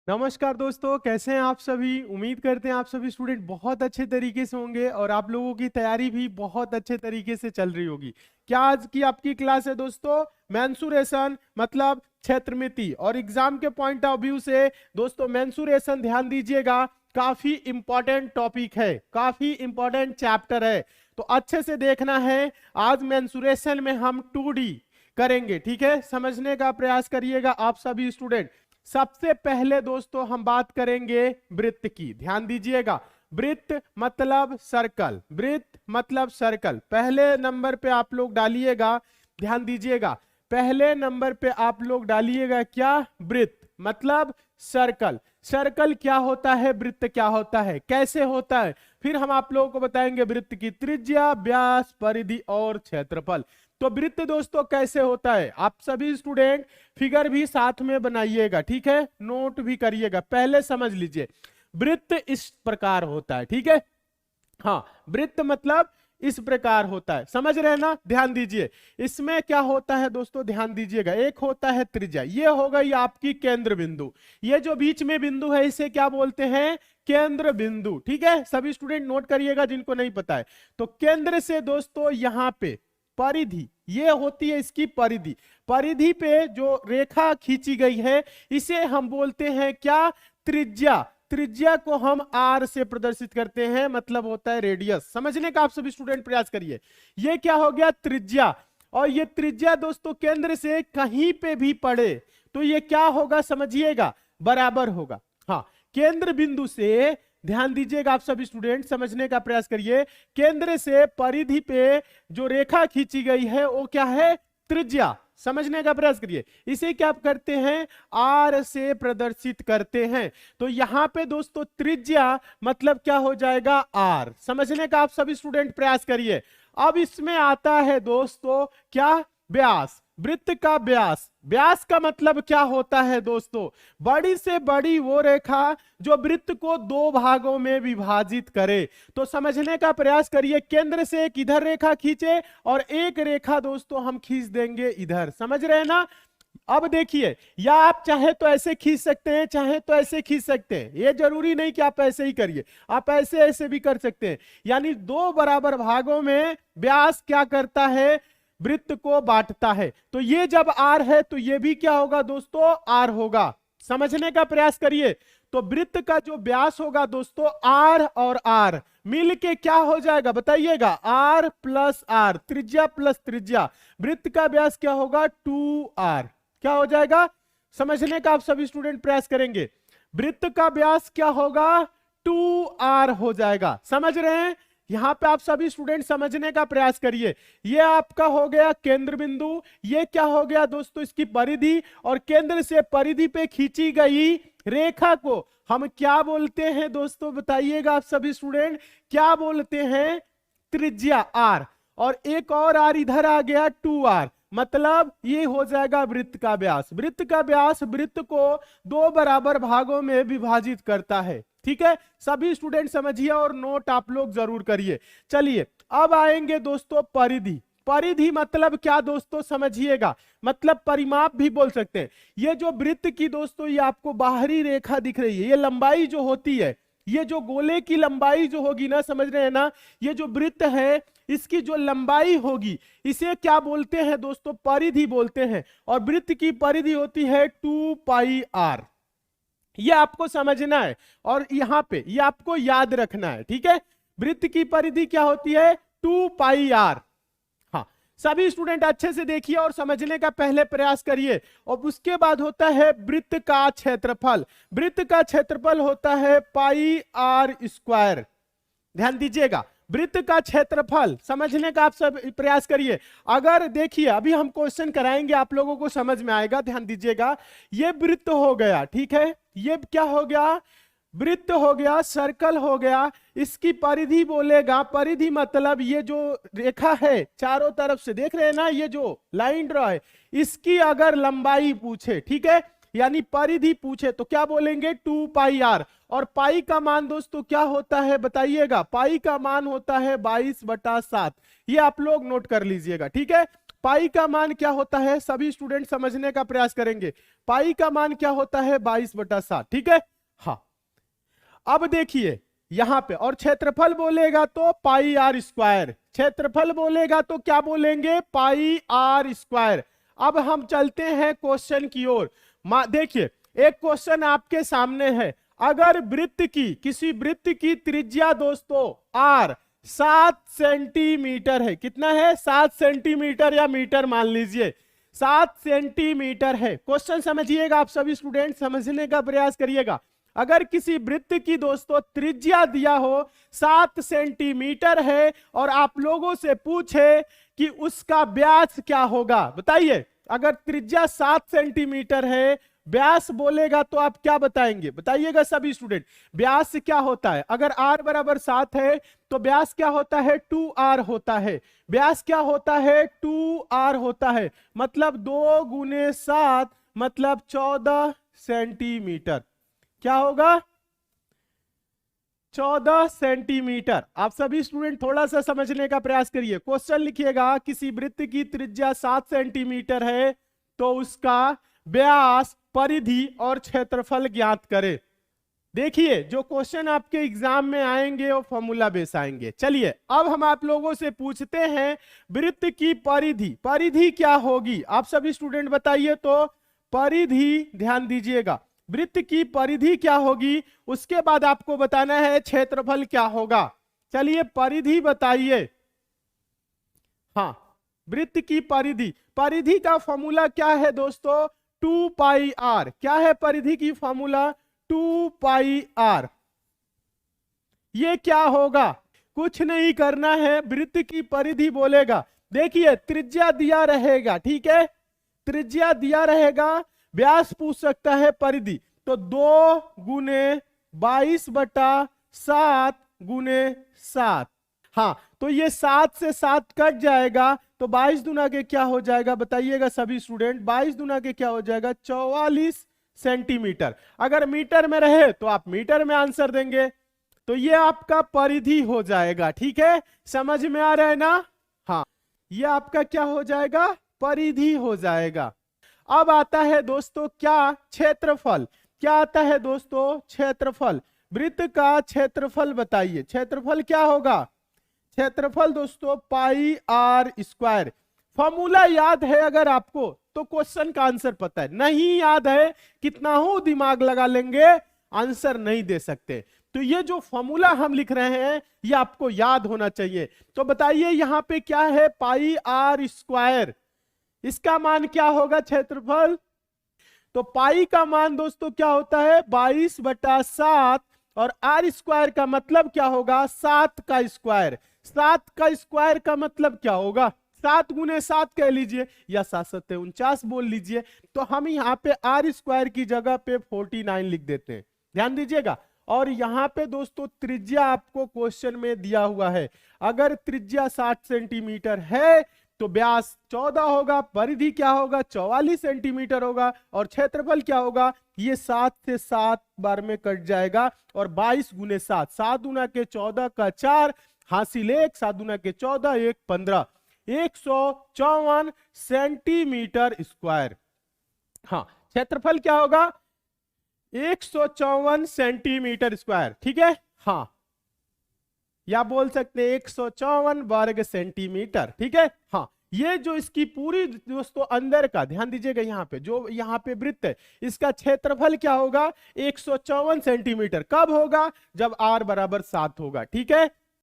नमस्कार दोस्तों, कैसे हैं आप सभी। उम्मीद करते हैं आप सभी स्टूडेंट बहुत अच्छे तरीके से होंगे और आप लोगों की तैयारी भी बहुत अच्छे तरीके से चल रही होगी। क्या आज की आपकी क्लास है दोस्तों मेंसुरेशन मतलब क्षेत्रमिति। और एग्जाम के पॉइंट ऑफ व्यू से दोस्तों मेंसुरेशन ध्यान दीजिएगा, काफी इंपॉर्टेंट टॉपिक है, काफी इंपॉर्टेंट चैप्टर है, तो अच्छे से देखना है। आज मेंसुरेशन में हम 2D करेंगे, ठीक है। समझने का प्रयास करिएगा आप सभी स्टूडेंट। सबसे पहले दोस्तों हम बात करेंगे वृत्त की, ध्यान दीजिएगा। वृत्त मतलब सर्कल, वृत्त मतलब सर्कल। पहले नंबर पे आप लोग डालिएगा, ध्यान दीजिएगा, पहले नंबर पे आप लोग डालिएगा क्या, वृत्त मतलब सर्कल। सर्कल क्या होता है, वृत्त क्या होता है, कैसे होता है, फिर हम आप लोगों को बताएंगे वृत्त की त्रिज्या, व्यास, परिधि और क्षेत्रफल। तो वृत्त दोस्तों कैसे होता है, आप सभी स्टूडेंट फिगर भी साथ में बनाइएगा, ठीक है, नोट भी करिएगा। पहले समझ लीजिए वृत्त इस प्रकार होता है, ठीक है। हाँ, वृत्त मतलब इस प्रकार होता है, समझ रहे हैं ना। ध्यान दीजिए, इसमें क्या होता है दोस्तों, ध्यान दीजिएगा। एक होता है त्रिज्या, ये हो गई आपकी केंद्र बिंदु। ये जो बीच में बिंदु है इसे क्या बोलते हैं, केंद्र बिंदु, ठीक है। सभी स्टूडेंट नोट करिएगा जिनको नहीं पता है। तो केंद्र से दोस्तों यहां पे परिधि, ये होती है इसकी परिधि। परिधि पे जो रेखा खींची गई है इसे हम बोलते हैं क्या, त्रिज्या। त्रिज्या को हम आर से प्रदर्शित करते हैं, मतलब होता है रेडियस। समझने का आप सभी स्टूडेंट प्रयास करिए। ये क्या हो गया, त्रिज्या। और ये त्रिज्या दोस्तों केंद्र से कहीं पे भी पड़े तो ये क्या होगा समझिएगा, बराबर होगा। हाँ, केंद्र बिंदु से, ध्यान दीजिएगा आप सभी स्टूडेंट, समझने का प्रयास करिए। केंद्र से परिधि पे जो रेखा खींची गई है वो क्या है, त्रिज्या। समझने का प्रयास करिए। इसे क्या करते हैं, आर से प्रदर्शित करते हैं। तो यहां पे दोस्तों त्रिज्या मतलब क्या हो जाएगा, आर। समझने का आप सभी स्टूडेंट प्रयास करिए। अब इसमें आता है दोस्तों क्या, व्यास। वृत्त का व्यास, व्यास का मतलब क्या होता है दोस्तों, बड़ी से बड़ी वो रेखा जो वृत्त को दो भागों में विभाजित करे। तो समझने का प्रयास करिए, केंद्र से एक इधर रेखा खींचे और एक रेखा दोस्तों हम खींच देंगे इधर, समझ रहे हैं ना। अब देखिए, या आप चाहे तो ऐसे खींच सकते हैं, चाहे तो ऐसे खींच सकते हैं, ये जरूरी नहीं कि आप ऐसे ही करिए, आप ऐसे ऐसे भी कर सकते हैं। यानी दो बराबर भागों में व्यास क्या करता है, वृत्त को बांटता है। तो ये जब आर है तो ये भी क्या होगा दोस्तों, आर होगा। समझने का प्रयास करिए। तो वृत्त का जो व्यास होगा दोस्तों, आर और आर मिल के क्या हो जाएगा बताइएगा, आर प्लस आर, त्रिज्या प्लस त्रिज्या। वृत्त का व्यास क्या होगा, 2r। क्या हो जाएगा, समझने का आप सभी स्टूडेंट प्रयास करेंगे। वृत्त का व्यास क्या होगा, 2r हो जाएगा। समझ रहे हैं, यहां पे आप सभी स्टूडेंट समझने का प्रयास करिए। ये आपका हो गया केंद्र बिंदु, ये क्या हो गया दोस्तों, इसकी परिधि। और केंद्र से परिधि पे खींची गई रेखा को हम क्या बोलते हैं दोस्तों, बताइएगा आप सभी स्टूडेंट, क्या बोलते हैं, त्रिज्या आर। और एक और आर इधर आ गया, 2r, मतलब ये हो जाएगा वृत्त का व्यास। वृत्त का व्यास वृत्त को दो बराबर भागों में विभाजित करता है, ठीक है। सभी स्टूडेंट समझिए और नोट आप लोग जरूर करिए। चलिए अब आएंगे दोस्तों परिधि। परिधि मतलब क्या दोस्तों समझिएगा, मतलब परिमाप भी बोल सकते हैं। ये जो वृत्त की दोस्तों ये आपको बाहरी रेखा दिख रही है, ये लंबाई जो होती है, ये जो गोले की लंबाई जो होगी ना, समझ रहे हैं ना, ये जो वृत्त है इसकी जो लंबाई होगी इसे क्या बोलते हैं दोस्तों, परिधि बोलते हैं। और वृत्त की परिधि होती है 2πr। ये आपको समझना है और यहां पे ये आपको याद रखना है, ठीक है। वृत्त की परिधि क्या होती है, 2πr। हाँ, सभी स्टूडेंट अच्छे से देखिए और समझने का पहले प्रयास करिए। और उसके बाद होता है वृत्त का क्षेत्रफल। वृत्त का क्षेत्रफल होता है πr²। ध्यान दीजिएगा, वृत्त का क्षेत्रफल समझने का आप सब प्रयास करिए। अगर देखिए अभी हम क्वेश्चन कराएंगे, आप लोगों को समझ में आएगा। ध्यान दीजिएगा, ये वृत्त हो गया, ठीक है, ये क्या हो गया, वृत्त हो गया, सर्कल हो गया। इसकी परिधि बोलेगा, परिधि मतलब ये जो रेखा है चारों तरफ से देख रहे हैं ना, ये जो लाइन ड्रॉ है, इसकी अगर लंबाई पूछे, ठीक है, यानी परिधि पूछे तो क्या बोलेंगे, 2πr। और पाई का मान दोस्तों क्या होता है बताइएगा, पाई का मान होता है 22/7। ये आप लोग नोट कर लीजिएगा, ठीक है। पाई का मान क्या होता है, सभी स्टूडेंट समझने का प्रयास करेंगे। पाई का मान क्या होता है, 22/7, ठीक है। हाँ, अब देखिए यहां पे, और क्षेत्रफल बोलेगा तो पाई आर स्क्वायर, क्षेत्रफल बोलेगा तो क्या बोलेंगे, पाई आर स्क्वायर। अब हम चलते हैं क्वेश्चन की ओर। देखिए एक क्वेश्चन आपके सामने है, अगर वृत्त की, किसी वृत्त की त्रिज्या दोस्तों आर 7 सेंटीमीटर है, कितना है, 7 सेंटीमीटर या मीटर मान लीजिए, 7 सेंटीमीटर है। क्वेश्चन समझिएगा, आप सभी स्टूडेंट समझने का प्रयास करिएगा। अगर किसी वृत्त की दोस्तों त्रिज्या दिया हो 7 सेंटीमीटर है और आप लोगों से पूछे कि उसका व्यास क्या होगा, बताइए। अगर त्रिज्या 7 सेंटीमीटर है, व्यास बोलेगा तो आप क्या बताएंगे, बताइएगा सभी स्टूडेंट। व्यास क्या होता है, अगर r बराबर 7 है तो व्यास क्या होता है, 2r होता है। व्यास क्या होता है, 2r होता है, मतलब 2 गुने 7 मतलब 14 सेंटीमीटर। क्या होगा, 14 सेंटीमीटर। आप सभी स्टूडेंट थोड़ा सा समझने का प्रयास करिए। क्वेश्चन लिखिएगा, किसी वृत्त की त्रिज्या 7 सेंटीमीटर है तो उसका व्यास, परिधि और क्षेत्रफल ज्ञात करें। देखिए जो क्वेश्चन आपके एग्जाम में आएंगे वो फॉर्मूला बेस आएंगे। चलिए अब हम आप लोगों से पूछते हैं वृत्त की परिधि, परिधि क्या होगी, आप सभी स्टूडेंट बताइए। तो परिधि, ध्यान दीजिएगा, वृत्त की परिधि क्या होगी, उसके बाद आपको बताना है क्षेत्रफल क्या होगा। चलिए परिधि बताइए। हाँ, वृत्त की परिधि, परिधि का फॉर्मूला क्या है दोस्तों, 2 पाई आर। क्या है परिधि की फॉर्मूला, 2 पाई आर। ये क्या होगा, कुछ नहीं करना है, वृत्त की परिधि बोलेगा। देखिए त्रिज्या दिया रहेगा, ठीक है, त्रिज्या दिया रहेगा, व्यास पूछ सकता है, परिधि तो 2 गुने 22/7 गुने 7। हाँ, तो ये 7 से 7 कट जाएगा तो 22 दुना के क्या हो जाएगा, बताइएगा सभी स्टूडेंट। 22 दुना के क्या हो जाएगा, 44 सेंटीमीटर। अगर मीटर में रहे तो आप मीटर में आंसर देंगे। तो ये आपका परिधि हो जाएगा, ठीक है, समझ में आ रहा है ना। हाँ, ये आपका क्या हो जाएगा, परिधि हो जाएगा। अब आता है दोस्तों क्या, क्षेत्रफल। क्या आता है दोस्तों, क्षेत्रफल। वृत्त का क्षेत्रफल बताइए। क्षेत्रफल क्या होगा, क्षेत्रफल दोस्तों पाई आर स्क्वायर। फॉर्मूला याद है अगर आपको तो क्वेश्चन का आंसर पता है, नहीं याद है कितना हो दिमाग लगा लेंगे आंसर नहीं दे सकते। तो ये जो फॉर्मूला हम लिख रहे हैं ये आपको याद होना चाहिए। तो बताइए यहां पे क्या है, पाई आर स्क्वायर, इसका मान क्या होगा, क्षेत्रफल। तो पाई का मान दोस्तों क्या होता है, 22/7 और आर स्क्वायर का मतलब क्या होगा, 7 का स्क्वायर। 7 का स्क्वायर का मतलब क्या होगा, 7 गुने 7 कह लीजिए या 7 7 49 बोल लीजिए। तो हम यहाँ पे आर स्क्वायर की जगह पे 49 लिख देते हैं, ध्यान दीजिएगा। और यहाँ पे दोस्तों त्रिज्या आपको क्वेश्चन में दिया हुआ है, अगर त्रिज्या 60 सेंटीमीटर है तो व्यास 14 होगा, परिधि क्या होगा, 44 सेंटीमीटर होगा, और क्षेत्रफल क्या होगा, ये 7 से 7 बार में कट जाएगा और 22 गुने 7, 7 गुना के 14 का 4, हासिल 1, 7 गुना के 14, 1 15, 154 सेंटीमीटर स्क्वायर। हाँ, क्षेत्रफल क्या होगा, 154 सेंटीमीटर स्क्वायर, ठीक है। हाँ, या बोल सकते हैं 154 वर्ग सेंटीमीटर, ठीक है। हाँ, ये जो इसकी पूरी दोस्तों अंदर का, ध्यान दीजिएगा यहाँ पे जो यहाँ पे वृत्त है, इसका क्षेत्रफल क्या होगा, 154 सेंटीमीटर। कब होगा, जब r बराबर 7 होगा, ठीक है।